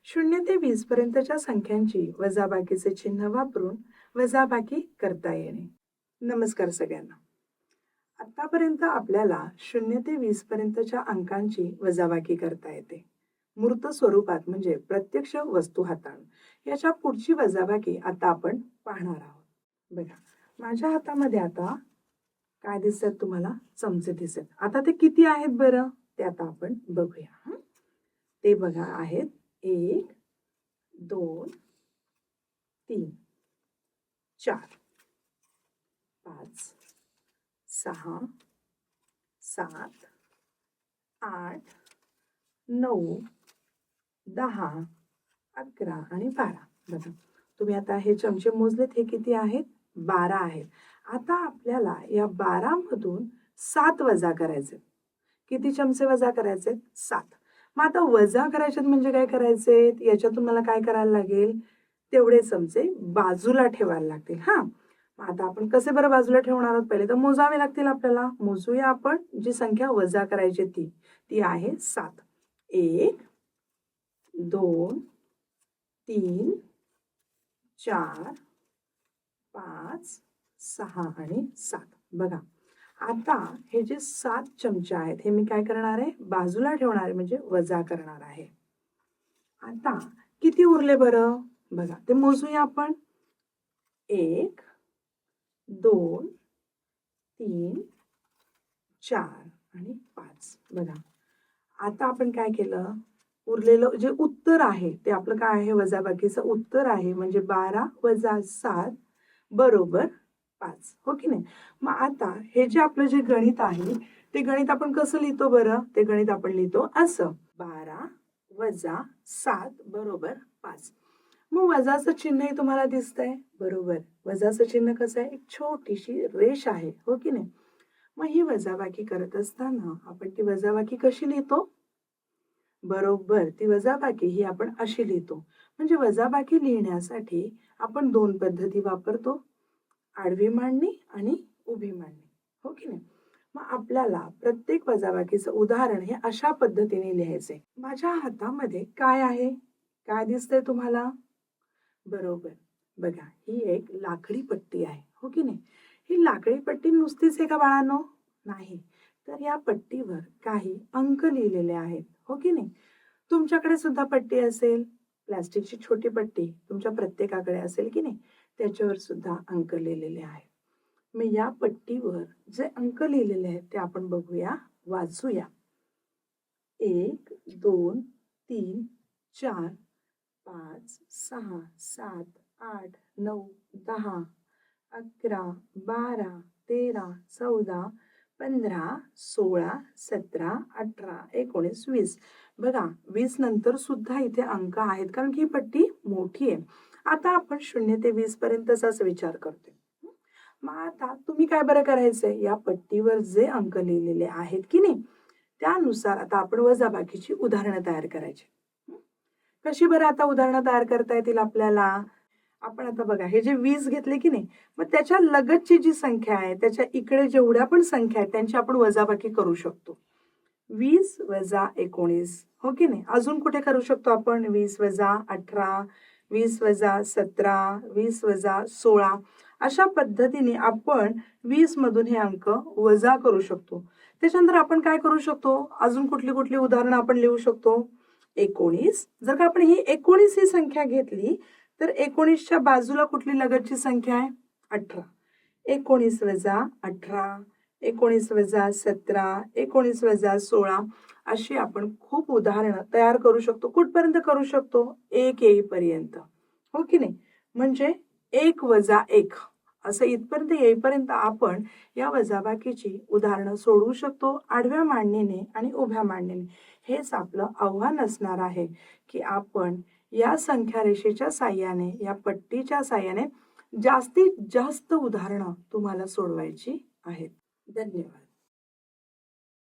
0 ते 20 पर्यंतच्या संख्यांची वजाबाकीचे चिन्ह वापरून वजाबाकी करता येणे. नमस्कार सगळ्यांना. आतापर्यंत आपल्याला 0 ते 20 पर्यंतच्या अंकांची वजाबाकी करता येते. मूर्त स्वरूपात म्हणजे प्रत्यक्ष वस्तू हाताळून. याच्या पुढची वजाबाकी आता आपण पाहणार आहोत. बघा, माझ्या हातामध्ये आता काय दिसत तुम्हाला? चमचे दिसत. आता ते किती आहेत बरं? ते आता आपण बघूया. ते बघा आहेत 1 2 3 4 5 6 7 8 9 10 11 आणि 12. बघा, तुम्ही आता हे चमचे मोजलेत, हे किती आहेत? 12 आहेत. आता आपल्याला या 12 मधून 7 वजा करायचे. किती चमचे वजा करायचे? 7. मग आता वजा करायचे म्हणजे काय करायचे? याच्यातून मला काय करायला लागेल? तेवढे चमचे बाजूला ठेवायला लागतील. मग आता आपण कसे बरं बाजूला ठेवणार आहोत? पहिले तर मोजावे लागतील आपल्याला. मोजूया आपण. जी संख्या वजा करायची ती आहे 7. 1 2 3 4 5 6 आणि 7. बघा, आता हे जे 7 चमचे आहेत हे मी काय करणार आहे? बाजूला ठेवणार आहे, म्हणजे वजा करणार आहे. आता किती उरले बरं? बघा, ते मोजूया आपण. 1 2 3 4 आणि 5. बघा, आता आपण काय केलं? उरलेलं जे उत्तर आहे ते आपलं काय आहे? वजाबाकीचं उत्तर आहे, म्हणजे 12 वजा 7 बरोबर 5. हो की नाही? मग आता हे जे आपलं जे गणित आहे ते गणित आपण कसं लिहितो बरं? ते गणित आपण लिहितो असं: 12 वजा 7 बरोबर 5. मग वजाचं चिन्ह तुम्हाला दिसतंय बरोबर. वजाचं चिन्ह कसं आहे? एक छोटीशी रेष आहे. हो की नाही? मग ही वजाबाकी करत असताना आपण ती वजाबाकी कशी लिहितो? बरोबर, ती वजाबाकी ही आपण अशी लिहितो. म्हणजे वजाबाकी लिहिण्यासाठी आपण 2 पद्धती वापरतो: आडवी मांडणी आणि उभी मांडणी. हो की नाही? मग आपल्याला प्रत्येक वजाबाकीचं उदाहरण हे अशा पद्धतीने लिहायचे. माझ्या हातामध्ये काय आहे? काय दिसतंय तुम्हाला? बरोबर. बघा, ही एक लाकडी पट्टी आहे. हो की नाही? ही लाकडी पट्टी नुसतीच आहे का बाळांनो? नाही. तर या पट्टीवर काही अंक लिहिलेले आहेत. हो की नाही? तुमच्याकडे सुद्धा पट्टी असेल, प्लास्टिकची छोटी पट्टी तुमच्या प्रत्येकाकडे असेल की नाही? त्याच्यावर सुद्धा अंक लिहिलेले आहेत. मग या पट्टीवर जे अंक लिहिलेले आहेत ते आपण बघूया, वाचूया. 1 2 3 4 5 6 7 8 9 10 11 12 13 14 15 16 17 18 19 20. बघा, 20 नंतर सुद्धा इथे अंक आहेत, कारण की ही पट्टी मोठी आहे. आता आपण 0 ते 20 पर्यंतचाच विचार करतोय. मग आता तुम्ही काय बरं करायचंय? या पट्टीवर जे अंक लिहिलेले आहेत की नाही, त्यानुसार आता आपण वजाबाकीची उदाहरणं तयार करायची. कशी बरं आता उदाहरणं तयार करता येतील आपल्याला? आपण आता बघा, हे जे 20 घेतले की नाही, मग त्याच्या लगतची जी संख्या आहे, त्याच्या इकडे जेवढ्या पण संख्या आहेत त्यांची आपण वजाबाकी करू शकतो. 20 वजा 19. हो की नाही? अजून कुठे करू शकतो आपण? 20 वजा 18, 20 वजा 17, 20 वजा 16. अशा पद्धतीने आपण 20 मधून हे अंक वजा करू शकतो. त्याच्यानंतर आपण काय करू शकतो? अजून कुठली कुठली उदाहरणं आपण लिहू शकतो? 19. जर का आपण ही 19 ही संख्या घेतली तर 19च्या बाजूला कुठली लगतची संख्या आहे? 18. 19 वजा 18, 19 वजा 17, 19 वजा 16. अशी आपण खूप उदाहरणं तयार करू शकतो. कुठपर्यंत करू शकतो? 1 येईपर्यंत. हो की नाही? म्हणजे 1 वजा 1 असं इथपर्यंत येईपर्यंत आपण या वजाबाकीची उदाहरणं सोडवू शकतो, आडव्या मांडणीने आणि उभ्या मांडणीने. हेच आपलं आव्हान असणार आहे, की आपण या संख्या रेषेच्या साहाय्याने, या पट्टीच्या साहाय्याने जास्तीत जास्त उदाहरणं तुम्हाला सोडवायची आहेत. धन्यवाद.